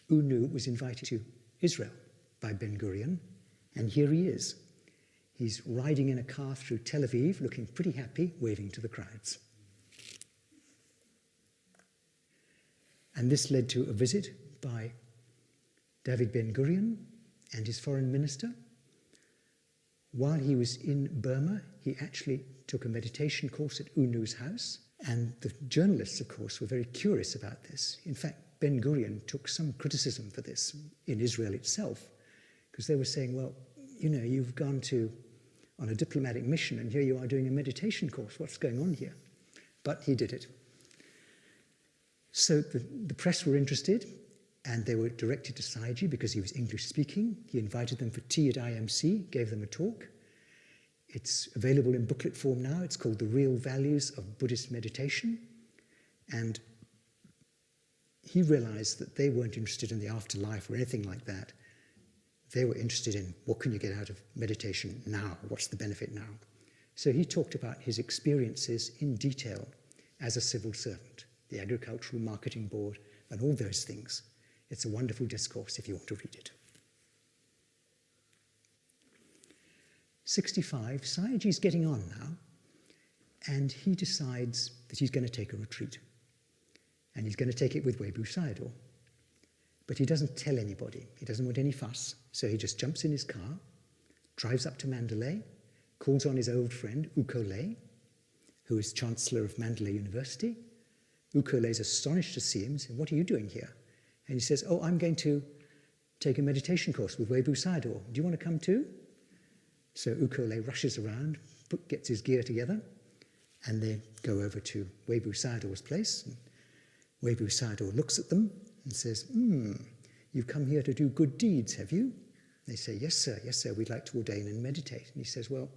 U Nu was invited to Israel by Ben-Gurion, and here he is. He's riding in a car through Tel Aviv, looking pretty happy, waving to the crowds. And this led to a visit by David Ben-Gurion and his foreign minister. While he was in Burma, he actually took a meditation course at U Nu's house, and the journalists, of course, were very curious about this. In fact, Ben-Gurion took some criticism for this in Israel itself, because they were saying, well, you know, you've gone on a diplomatic mission, and here you are doing a meditation course. What's going on here? But he did it. So the press were interested, and they were directed to Sayagyi because he was English-speaking. He invited them for tea at IMC, gave them a talk. It's available in booklet form now. It's called The Real Values of Buddhist Meditation. And he realized that they weren't interested in the afterlife or anything like that. They were interested in what can you get out of meditation now? What's the benefit now? So he talked about his experiences in detail as a civil servant, the Agricultural Marketing Board, and all those things. It's a wonderful discourse if you want to read it. 65, Sayagyi's getting on now, and he decides that he's going to take a retreat. And he's going to take it with Webu Sayadaw. But he doesn't tell anybody. He doesn't want any fuss. So he just jumps in his car, drives up to Mandalay, calls on his old friend, Ukole, who is Chancellor of Mandalay University. Ukole is astonished to see him and says, "What are you doing here?" And he says, "Oh, I'm going to take a meditation course with Webu Sayadaw. Do you want to come too?" So Ukole rushes around, gets his gear together, and they go over to Webu Sayadaw's place. And Webu Sayadaw looks at them and says, "You've come here to do good deeds, have you?" They say, yes, sir, we'd like to ordain and meditate." And he says, "Well,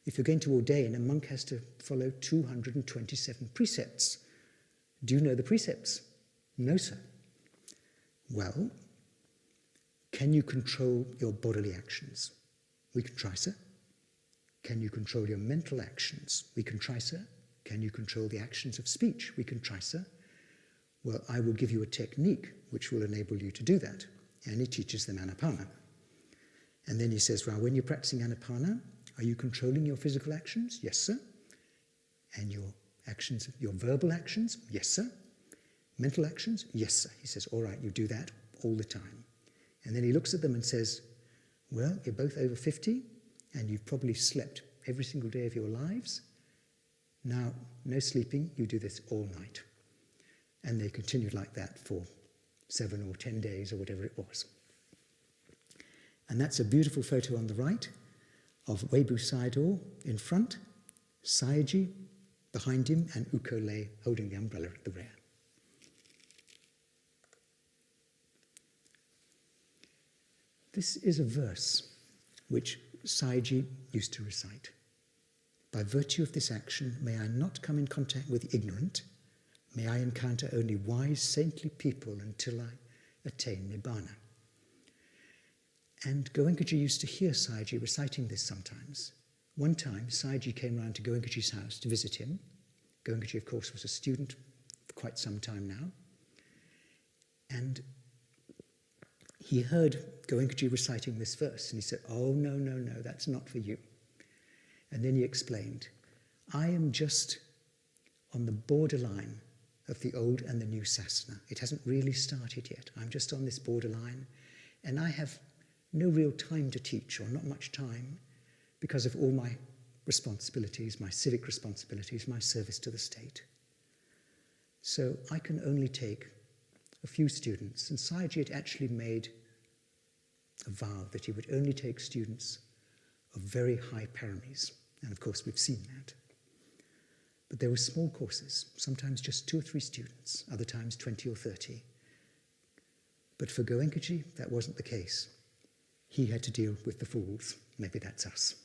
if you're going to ordain, a monk has to follow 227 precepts. Do you know the precepts?" "No, sir." "Well, can you control your bodily actions?" "We can try, sir." Can you control your mental actions? We can try, sir. Can you control the actions of speech? We can try, sir. Well, I will give you a technique which will enable you to do that. And he teaches them Anapana. And then he says, well, when you're practicing Anapana, are you controlling your physical actions? Yes, sir. And your actions, your verbal actions? Yes, sir. Mental actions? Yes, sir. He says, all right, you do that all the time. And then he looks at them and says, well, you're both over 50, and you've probably slept every single day of your lives. Now, no sleeping, you do this all night. And they continued like that for 7 or 10 days or whatever it was. And that's a beautiful photo on the right of Webu Sayadaw in front, Sayagyi behind him, and Ukole holding the umbrella at the rear. This is a verse which Sayagyi used to recite. By virtue of this action, may I not come in contact with the ignorant, may I encounter only wise, saintly people until I attain Nibbana. And Goenkaji used to hear Sayagyi reciting this sometimes. One time, Sayagyi came round to Goenkaji's house to visit him. Goenkaji, of course, was a student for quite some time now. And he heard Goenkaji reciting this verse, and he said, oh, no, no, no, that's not for you. And then he explained, I am just on the borderline of the old and the new sasana. It hasn't really started yet. I'm just on this borderline, and I have no real time to teach, or not much time, because of all my responsibilities, my civic responsibilities, my service to the state. So I can only take a few students, and Sayagyi had actually made a vow that he would only take students of very high paramis, and of course we've seen that. But there were small courses, sometimes just 2 or 3 students, other times 20 or 30. But for Goenkaji, that wasn't the case. He had to deal with the fools. Maybe that's us.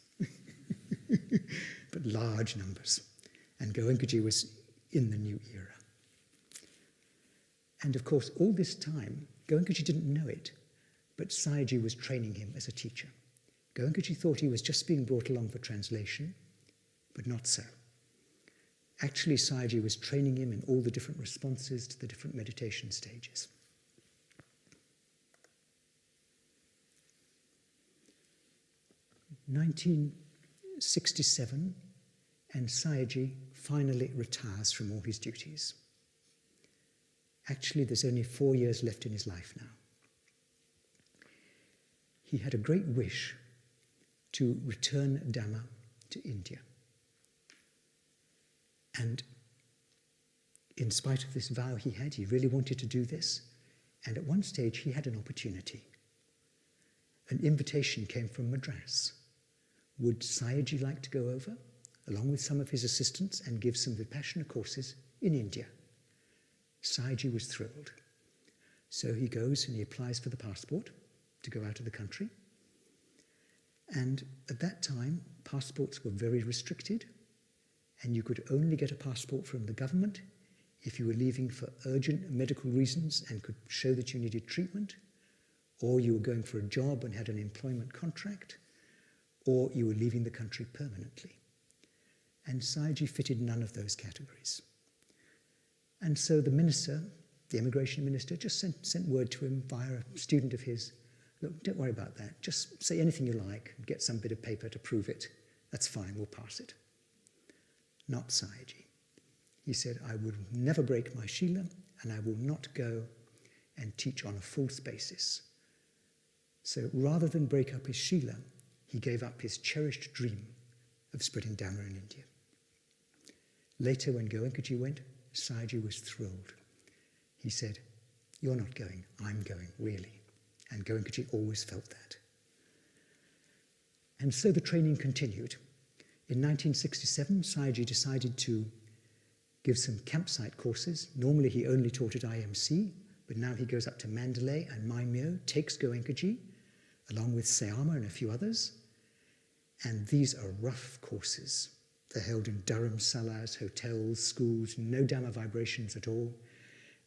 But large numbers. And Goenkaji was in the new era. And of course, all this time, Goenkaji didn't know it, but Sayagyi was training him as a teacher. Goenkaji thought he was just being brought along for translation, but not so. Actually, Sayagyi was training him in all the different responses to the different meditation stages. In 1967, and Sayagyi finally retires from all his duties. Actually, there's only 4 years left in his life now. He had a great wish to return Dhamma to India. And in spite of this vow he had, he really wanted to do this. And at one stage, he had an opportunity. An invitation came from Madras. Would Sayagyi like to go over, along with some of his assistants, and give some Vipassana courses in India? Sayagyi was thrilled. So he goes and he applies for the passport to go out of the country. And at that time, passports were very restricted, and you could only get a passport from the government if you were leaving for urgent medical reasons and could show that you needed treatment, or you were going for a job and had an employment contract, or you were leaving the country permanently. And Sayagyi fitted none of those categories. And so the minister, the immigration minister, just sent word to him via a student of his, look, don't worry about that. Just say anything you like and get some bit of paper to prove it. That's fine, we'll pass it. Not Sayagyi. He said, I would never break my Shila, and I will not go and teach on a false basis. So rather than break up his Shila, he gave up his cherished dream of spreading Dhamma in India. Later, when Goenkaji went, Sayagyi was thrilled. He said, you're not going, I'm going, really. And Goenkaji always felt that. And so the training continued. In 1967, Sayagyi decided to give some campsite courses. Normally he only taught at IMC, but now he goes up to Mandalay and Maimyo, takes Goenkaji, along with Sayama and a few others. And these are rough courses. They're held in dharamsalas, hotels, schools, no Dhamma vibrations at all.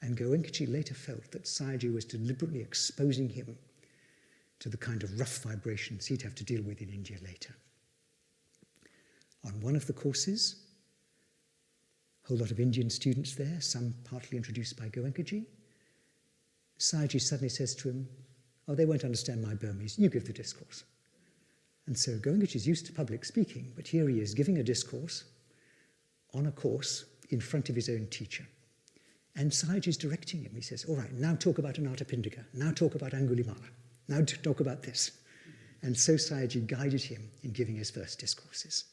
And Goenkaji later felt that Sayagyi was deliberately exposing him to the kind of rough vibrations he'd have to deal with in India later. On one of the courses, a whole lot of Indian students there, some partly introduced by Goenkaji. Sayagyi suddenly says to him, "Oh, they won't understand my Burmese, you give the discourse." And so Goenkaji is used to public speaking, but here he is giving a discourse on a course in front of his own teacher. And Sayagyi is directing him. He says, "All right, now talk about Anathapindika, now talk about Angulimala, now talk about this." And so Sayagyi guided him in giving his first discourses.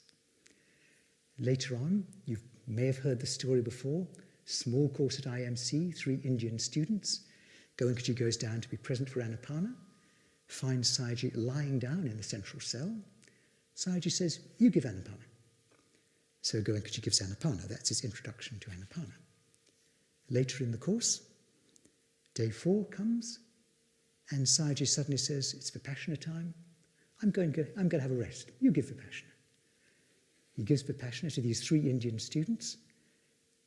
Later on, you may have heard the story before, small course at IMC, 3 Indian students. Goenkaji goes down to be present for Anapana, finds Sayagyi lying down in the central cell. Sayagyi says, "You give Anapana." So Goenkaji gives Anapana. That's his introduction to Anapana. Later in the course, day 4 comes, and Sayagyi suddenly says, "It's Vipassana time. I'm going to have a rest. You give Vipassana." He gives Vipassana to these 3 Indian students,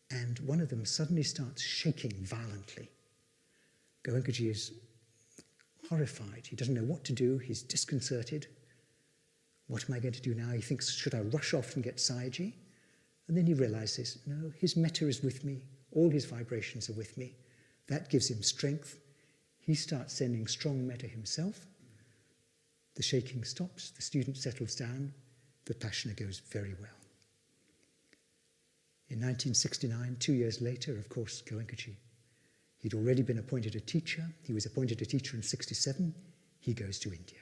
and one of them suddenly starts shaking violently. Goenkaji is horrified. He doesn't know what to do. He's disconcerted. What am I going to do now? He thinks, should I rush off and get Sayagyi? And then he realizes, no, his metta is with me. All his vibrations are with me. That gives him strength. He starts sending strong metta himself. The shaking stops. The student settles down. Vipassana goes very well. In 1969, 2 years later, of course, Goenkaji, he'd already been appointed a teacher. He was appointed a teacher in 1967. He goes to India.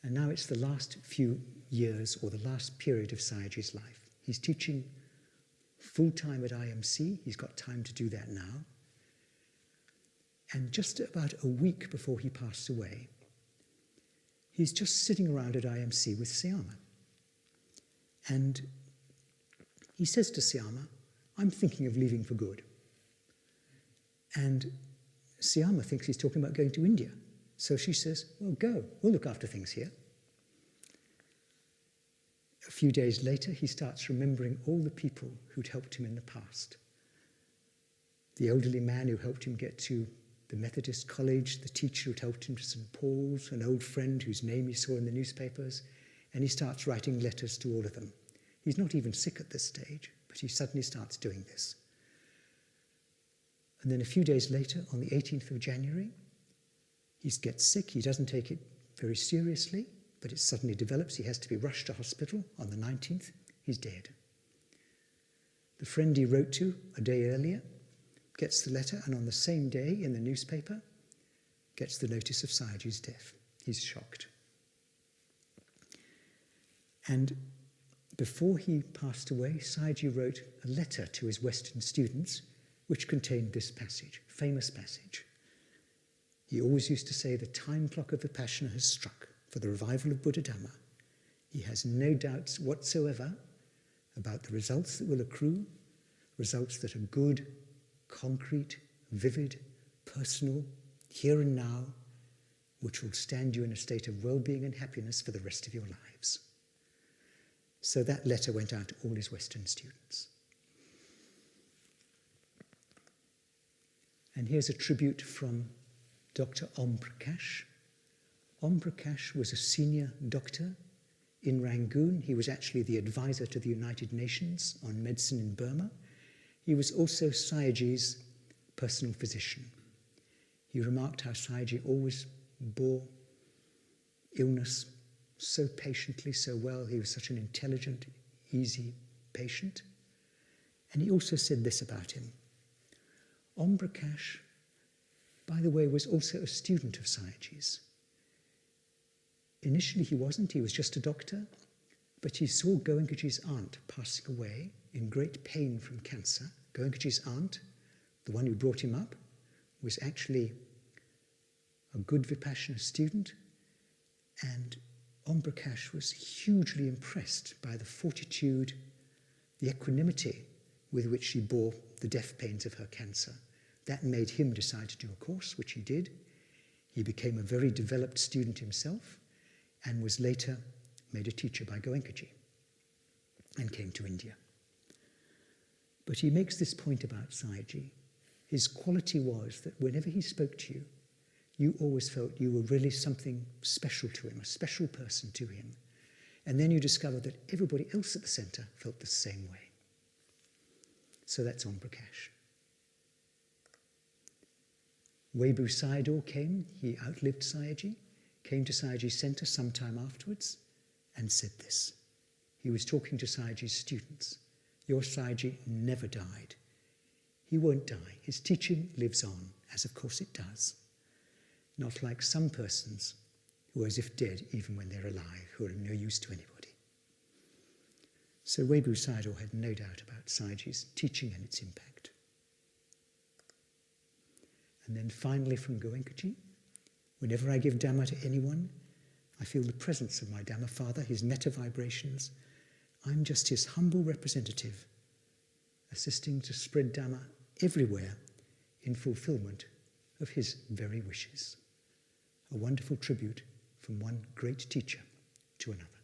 And now it's the last few years, or the last period of Sayagyi's life. He's teaching full-time at IMC. He's got time to do that now. And just about a week before he passed away, he's just sitting around at IMC with Syama. And he says to Syama, "I'm thinking of leaving for good." And Syama thinks he's talking about going to India. So she says, "Well, go. We'll look after things here." A few days later, he starts remembering all the people who'd helped him in the past. The elderly man who helped him get to the Methodist college, the teacher who'd helped him to St. Paul's, an old friend whose name he saw in the newspapers, and he starts writing letters to all of them. He's not even sick at this stage, but he suddenly starts doing this. And then a few days later, on the 18th of January, he gets sick. He doesn't take it very seriously, but it suddenly develops. He has to be rushed to hospital. On the 19th, he's dead. The friend he wrote to a day earlier gets the letter, and on the same day in the newspaper, gets the notice of Sayagyi's death. He's shocked. And before he passed away, Sayagyi wrote a letter to his Western students which contained this passage, famous passage. He always used to say, "The time clock of Vipassana has struck for the revival of Buddha Dhamma. He has no doubts whatsoever about the results that will accrue, results that are good, concrete, vivid, personal, here and now, which will stand you in a state of well-being and happiness for the rest of your lives." So that letter went out to all his Western students. And here's a tribute from Dr. Om Prakash. Om Prakash was a senior doctor in Rangoon. He was actually the advisor to the United Nations on medicine in Burma. He was also Sayagyi's personal physician. He remarked how Sayagyi always bore illness so patiently, so well. He was such an intelligent, easy patient. And he also said this about him. Om Prakash, by the way, was also a student of Sayagyi's. Initially he wasn't, he was just a doctor, but he saw Goenkaji's aunt passing away in great pain from cancer. Goenkaji's aunt, the one who brought him up, was actually a good Vipassana student, and Om Prakash was hugely impressed by the fortitude, the equanimity with which she bore the death pains of her cancer. That made him decide to do a course, which he did. He became a very developed student himself and was later made a teacher by Goenkaji and came to India. But he makes this point about Sayagyi. His quality was that whenever he spoke to you, you always felt you were really something special to him, a special person to him. And then you discovered that everybody else at the center felt the same way. So that's Om Prakash. Webu Sayadaw came, he outlived Sayagyi, came to Sayagyi's center sometime afterwards and said this. He was talking to Sayagyi's students. Your Sayagyi never died. He won't die. His teaching lives on, as of course it does. Not like some persons who are as if dead even when they're alive, who are of no use to anybody. So Webu Sayadaw had no doubt about Sayagyi's teaching and its impact. And then finally from Goenkaji, whenever I give Dhamma to anyone, I feel the presence of my Dhamma Father, his metta vibrations. I'm just his humble representative, assisting to spread Dhamma everywhere in fulfillment of his very wishes. A wonderful tribute from one great teacher to another.